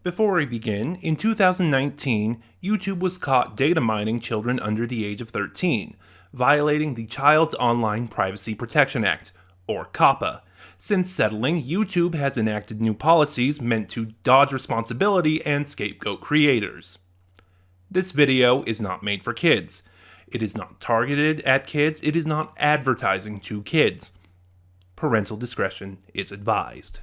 Before we begin, in 2019, YouTube was caught data mining children under the age of 13, violating the Child's Online Privacy Protection Act, or COPPA. Since settling, YouTube has enacted new policies meant to dodge responsibility and scapegoat creators. This video is not made for kids. It is not targeted at kids. It is not advertising to kids. Parental discretion is advised.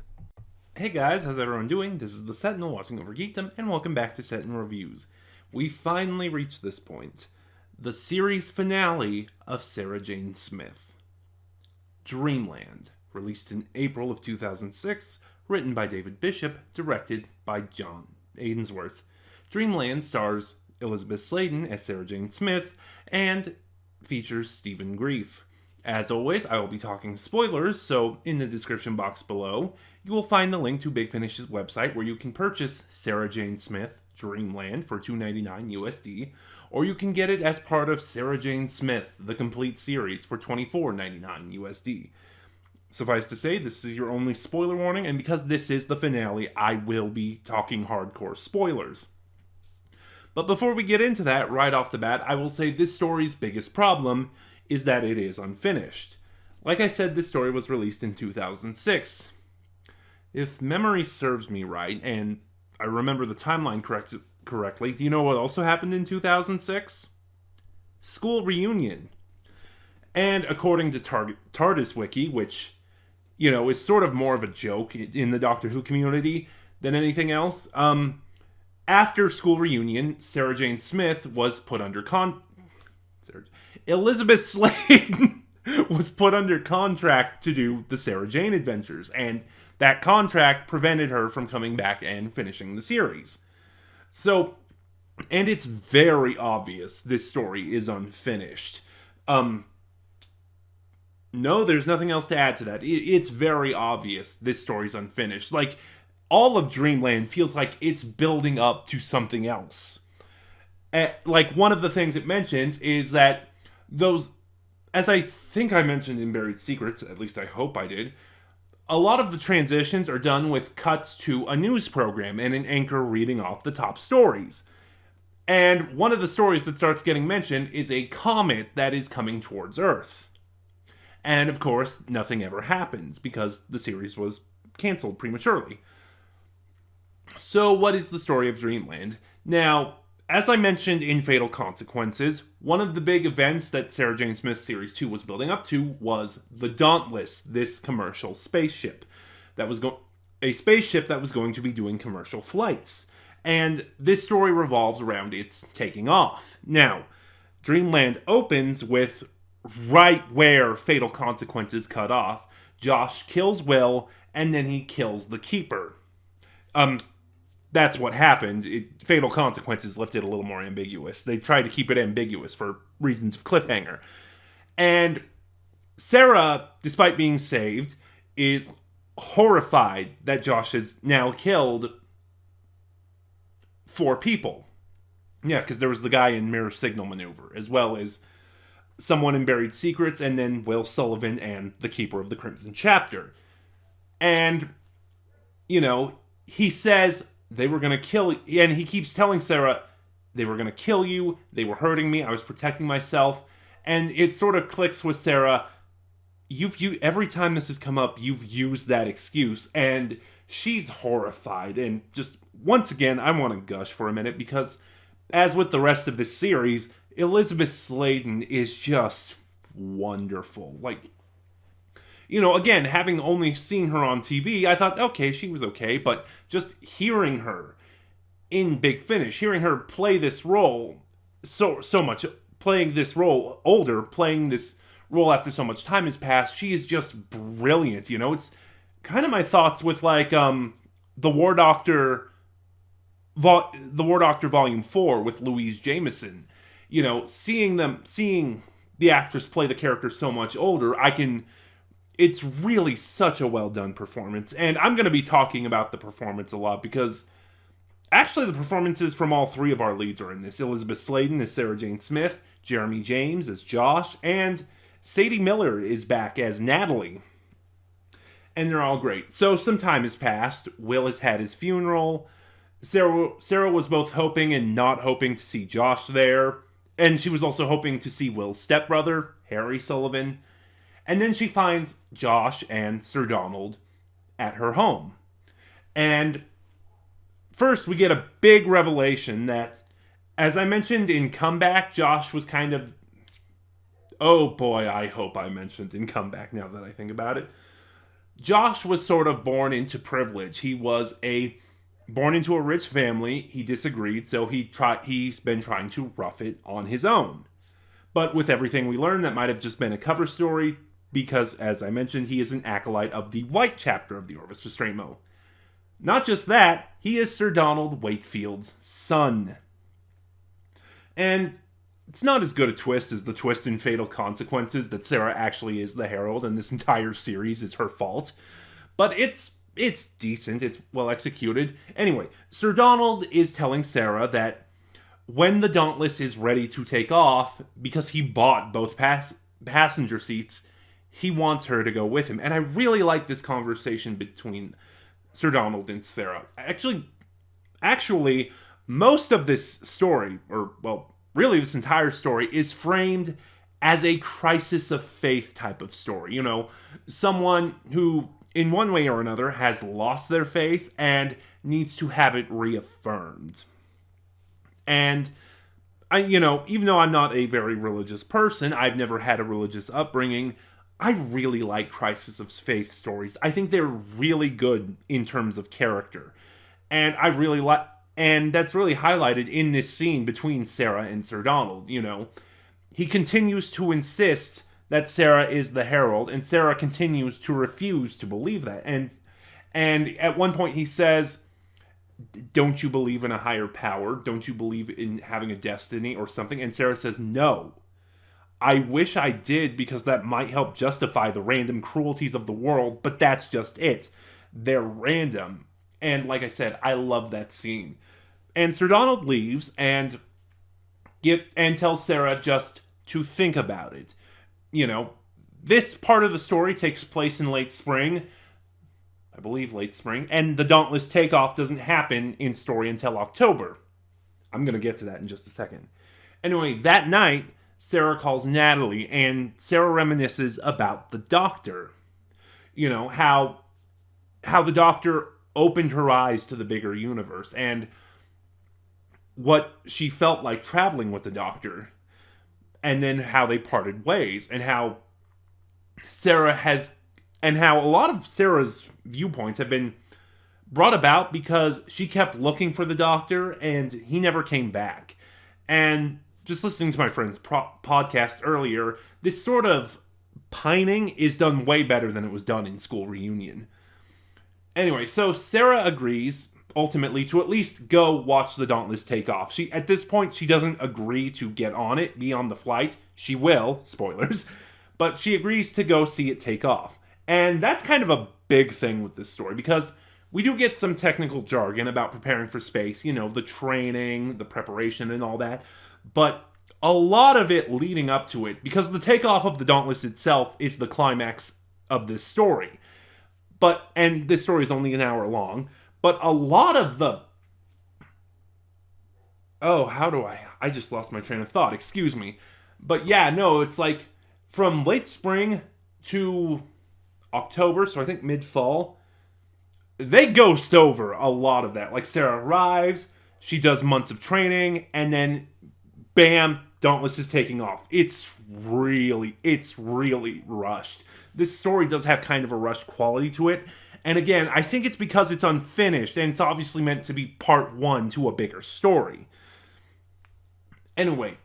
Hey guys, how's everyone doing? This is the Sentinel watching over Geekdom, and welcome back to Sentinel Reviews. We finally reached this point. The series finale of Sarah Jane Smith. Dreamland, released in April of 2006, written by David Bishop, directed by John Aidensworth. Dreamland stars Elizabeth Sladen as Sarah Jane Smith, and features Stephen Grief. As always, I will be talking spoilers, so in the description box below, you will find the link to Big Finish's website where you can purchase Sarah Jane Smith Dreamland for $2.99 USD, or you can get it as part of Sarah Jane Smith, the complete series, for $24.99 USD. Suffice to say, this is your only spoiler warning, and because this is the finale, I will be talking hardcore spoilers. But before we get into that, right off the bat, I will say this story's biggest problem is that it is unfinished. Like I said, this story was released in 2006. If memory serves me right, and I remember the timeline correctly, do you know what also happened in 2006? School reunion. And according to TARDIS Wiki, which, is sort of more of a joke in the Doctor Who community than anything else, after school reunion, Sarah Jane Smith was put under Elizabeth Sladen was put under contract to do the Sarah Jane adventures, and that contract prevented her from coming back and finishing the series. So, and it's very obvious this story is unfinished. No, there's nothing else to add to that. It's very obvious this story's unfinished. Like, all of Dreamland feels like it's building up to something else. Like, one of the things it mentions is that those, as I think I mentioned in Buried Secrets, at least I hope I did, a lot of the transitions are done with cuts to a news program and an anchor reading off the top stories. And one of the stories that starts getting mentioned is a comet that is coming towards Earth. And of course, nothing ever happens because the series was canceled prematurely. So what is the story of Dreamland? Now, as I mentioned in Fatal Consequences, one of the big events that Sarah Jane Smith Series 2 was building up to was the Dauntless, this commercial spaceship that was a spaceship that was going to be doing commercial flights. And this story revolves around its taking off. Now, Dreamland opens with right where Fatal Consequences cut off. Josh kills Will, and then he kills the Keeper. That's what happened. Fatal Consequences left it a little more ambiguous. They tried to keep it ambiguous for reasons of cliffhanger. And Sarah, despite being saved, is horrified that Josh has now killed 4 people. Yeah, because there was the guy in Mirror Signal Maneuver, as well as someone in Buried Secrets, and then Will Sullivan and the Keeper of the Crimson Chapter. And, he says they were going to kill you, and he keeps telling Sarah, they were going to kill you, they were hurting me, I was protecting myself, and it sort of clicks with Sarah, every time this has come up, you've used that excuse, and she's horrified, and just, once again, I want to gush for a minute, because, as with the rest of this series, Elizabeth Sladen is just wonderful. Like, again, having only seen her on TV, I thought, okay, she was okay, but just hearing her in Big Finish, hearing her play this role so much, playing this role older, playing this role after so much time has passed, she is just brilliant, It's kind of my thoughts with, like, the War Doctor Volume 4 with Louise Jameson. Seeing the actress play the character so much older, it's really such a well-done performance. And I'm going to be talking about the performance a lot because actually the performances from all 3 of our leads are in this. Elizabeth Sladen as Sarah Jane Smith, Jeremy James as Josh, and Sadie Miller is back as Natalie. And they're all great. So some time has passed. Will has had his funeral. Sarah was both hoping and not hoping to see Josh there, and she was also hoping to see Will's stepbrother, Harry Sullivan. And then she finds Josh and Sir Donald at her home. And first, we get a big revelation that, as I mentioned in Comeback, Josh was kind of... Oh boy, I hope I mentioned in Comeback now that I think about it. Josh was sort of born into privilege. He was born into a rich family. He disagreed, so he's been trying to rough it on his own. But with everything we learned, that might have just been a cover story, because, as I mentioned, he is an acolyte of the white chapter of the Orvis Pastramo. Not just that, he is Sir Donald Wakefield's son. And it's not as good a twist as the twist in Fatal Consequences that Sarah actually is the Herald and this entire series is her fault. But it's decent, it's well executed. Anyway, Sir Donald is telling Sarah that when the Dauntless is ready to take off, because he bought both passenger seats, he wants her to go with him. And I really like this conversation between Sir Donald and Sarah. Actually, most of this story, or, well, really this entire story, is framed as a crisis of faith type of story. You know, someone who, in one way or another, has lost their faith and needs to have it reaffirmed. And, even though I'm not a very religious person, I've never had a religious upbringing, I really like crisis of faith stories. I think they're really good in terms of character. And and that's really highlighted in this scene between Sarah and Sir Donald. He continues to insist that Sarah is the Herald, and Sarah continues to refuse to believe that. And at one point he says, "Don't you believe in a higher power? Don't you believe in having a destiny or something?" And Sarah says, "No. I wish I did, because that might help justify the random cruelties of the world, but that's just it. They're random." And like I said, I love that scene. And Sir Donald leaves and tells Sarah just to think about it. This part of the story takes place in late spring. I believe late spring. And the Dauntless takeoff doesn't happen in story until October. I'm going to get to that in just a second. Anyway, that night, Sarah calls Natalie, and Sarah reminisces about the Doctor. How the Doctor opened her eyes to the bigger universe, and what she felt like traveling with the Doctor, and then how they parted ways, and how a lot of Sarah's viewpoints have been brought about because she kept looking for the Doctor, and he never came back. And just listening to my friend's podcast earlier, this sort of pining is done way better than it was done in School Reunion. Anyway, so Sarah agrees, ultimately, to at least go watch the Dauntless take off. At this point, she doesn't agree to get on it, be on the flight. She will, spoilers, but she agrees to go see it take off. And that's kind of a big thing with this story, because we do get some technical jargon about preparing for space, the training, the preparation, and all that. But a lot of it leading up to it, because the takeoff of the Dauntless itself is the climax of this story. And this story is only an hour long, but a lot of the... Oh, I just lost my train of thought, excuse me. But yeah, no, it's like from late spring to October, so I think mid-fall, they ghost over a lot of that. Like, Sarah arrives, she does months of training, and then bam, Dauntless is taking off. It's really rushed. This story does have kind of a rushed quality to it. And again, I think it's because it's unfinished, and it's obviously meant to be part one to a bigger story. Anyway,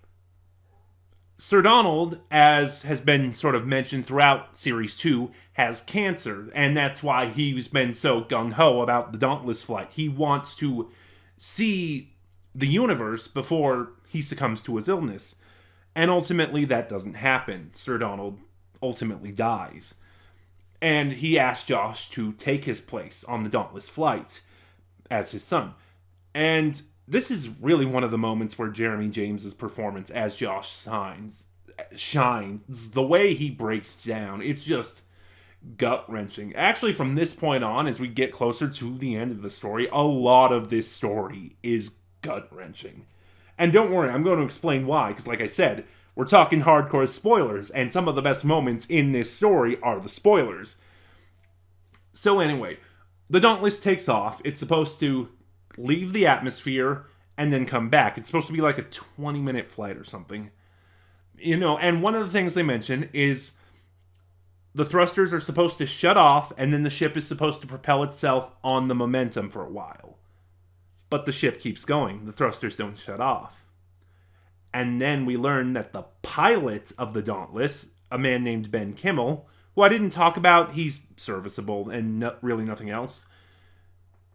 Sir Donald, as has been sort of mentioned throughout Series 2, has cancer, and that's why he's been so gung-ho about the Dauntless flight. He wants to see the universe before he succumbs to his illness. And ultimately, that doesn't happen. Sir Donald ultimately dies. And he asks Josh to take his place on the Dauntless flight as his son. And this is really one of the moments where Jeremy James's performance as Josh shines. The way he breaks down, it's just... gut-wrenching. Actually, from this point on, as we get closer to the end of the story, a lot of this story is gut-wrenching. And don't worry, I'm going to explain why, because like I said, we're talking hardcore spoilers, and some of the best moments in this story are the spoilers. So anyway, the Dauntless takes off. It's supposed to leave the atmosphere and then come back. It's supposed to be like a 20-minute flight or something. And one of the things they mention is the thrusters are supposed to shut off, and then the ship is supposed to propel itself on the momentum for a while. But the ship keeps going. The thrusters don't shut off. And then we learn that the pilot of the Dauntless, a man named Ben Kimmel, who I didn't talk about, he's serviceable and really nothing else.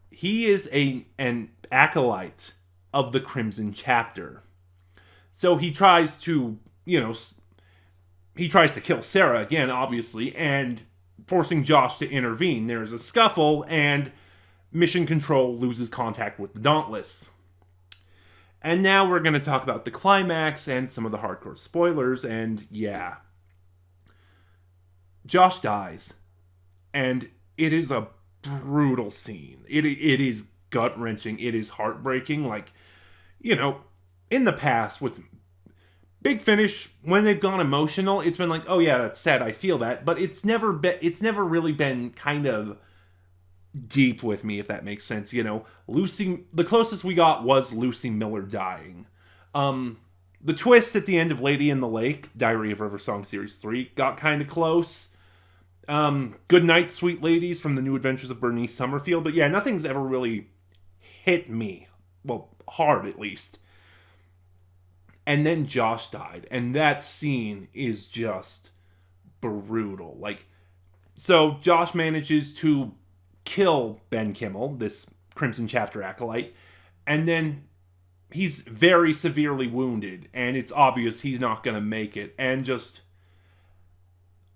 He is an acolyte of the Crimson Chapter. So he tries to, he tries to kill Sarah again, obviously, and forcing Josh to intervene. There's a scuffle, and Mission Control loses contact with the Dauntless. And now we're going to talk about the climax and some of the hardcore spoilers, and yeah. Josh dies, and it is a brutal scene. It is gut-wrenching. It is heartbreaking. Like, in the past with Big Finish, when they've gone emotional, it's been like, oh yeah, that's sad, I feel that. But it's never really been kind of deep with me, if that makes sense. Lucy, the closest we got was Lucy Miller dying. The twist at the end of Lady in the Lake, Diary of River Song Series 3, got kind of close. Good Night, Sweet Ladies from The New Adventures of Bernice Summerfield. But yeah, nothing's ever really hit me. Well, hard at least. And then Josh died. And that scene is just brutal. So Josh manages to kill Ben Kimmel, this Crimson Chapter acolyte. And then he's very severely wounded. And it's obvious he's not going to make it. And just...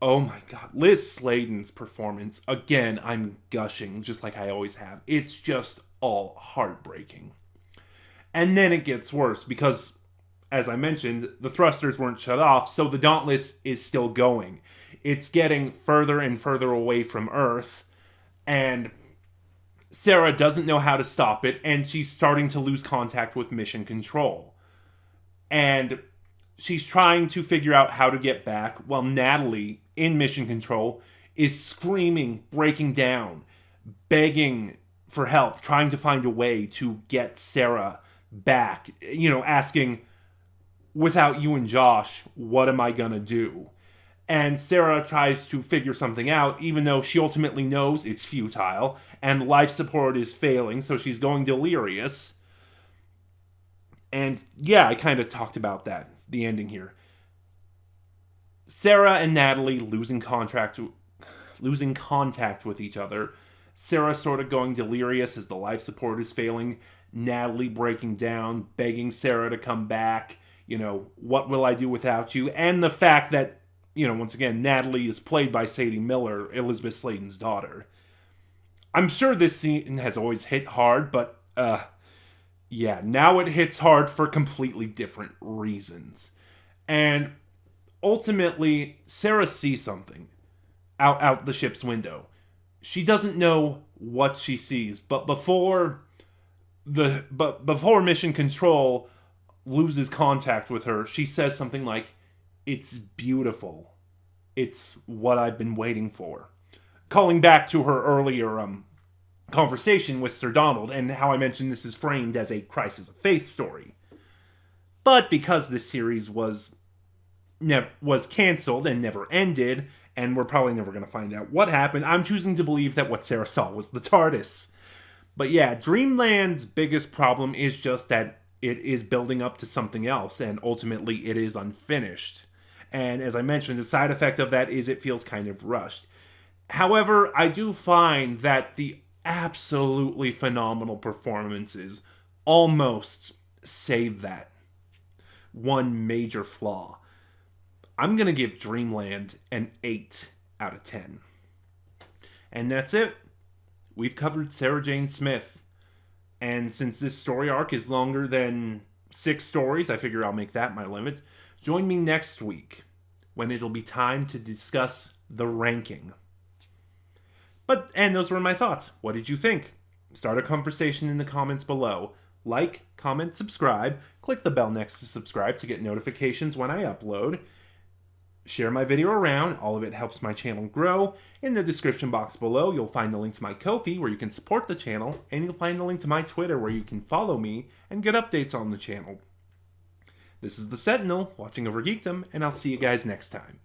oh my god, Liz Sladen's performance, again, I'm gushing, just like I always have. It's just all heartbreaking. And then it gets worse, because, as I mentioned, the thrusters weren't shut off, so the Dauntless is still going. It's getting further and further away from Earth, and Sarah doesn't know how to stop it, and she's starting to lose contact with Mission Control. And she's trying to figure out how to get back, while Natalie, in Mission Control, is screaming, breaking down, begging for help, trying to find a way to get Sarah back, asking, without you and Josh, what am I gonna do? And Sarah tries to figure something out, even though she ultimately knows it's futile, and life support is failing, so she's going delirious. And yeah, I kind of talked about that, the ending here. Sarah and Natalie losing contact with each other. Sarah sort of going delirious as the life support is failing. Natalie breaking down, begging Sarah to come back. What will I do without you? And the fact that, once again, Natalie is played by Sadie Miller, Elizabeth Sladen's daughter. I'm sure this scene has always hit hard, but, yeah, now it hits hard for completely different reasons. And ultimately, Sarah sees something out the ship's window. She doesn't know what she sees, but before Mission Control loses contact with her, she says something like, "It's beautiful. It's what I've been waiting for." Calling back to her earlier conversation with Sir Donald, and how I mentioned this is framed as a crisis of faith story. But because this series was canceled and never ended, and we're probably never going to find out what happened, I'm choosing to believe that what Sarah saw was the TARDIS. But yeah, Dreamland's biggest problem is just that it is building up to something else, and ultimately it is unfinished. And as I mentioned, the side effect of that is it feels kind of rushed. However, I do find that the absolutely phenomenal performances almost save that one major flaw. I'm going to give Dreamland an 8 out of 10. And that's it. We've covered Sarah Jane Smith. And since this story arc is longer than 6 stories, I figure I'll make that my limit. Join me next week when it'll be time to discuss the ranking. And those were my thoughts. What did you think? Start a conversation in the comments below. Like, comment, subscribe. Click the bell next to subscribe to get notifications when I upload. Share my video around. All of it helps my channel grow. In the description box below, you'll find the link to my Ko-fi where you can support the channel, and you'll find the link to my Twitter where you can follow me and get updates on the channel. This is the Sentinel, watching over Geekdom, and I'll see you guys next time.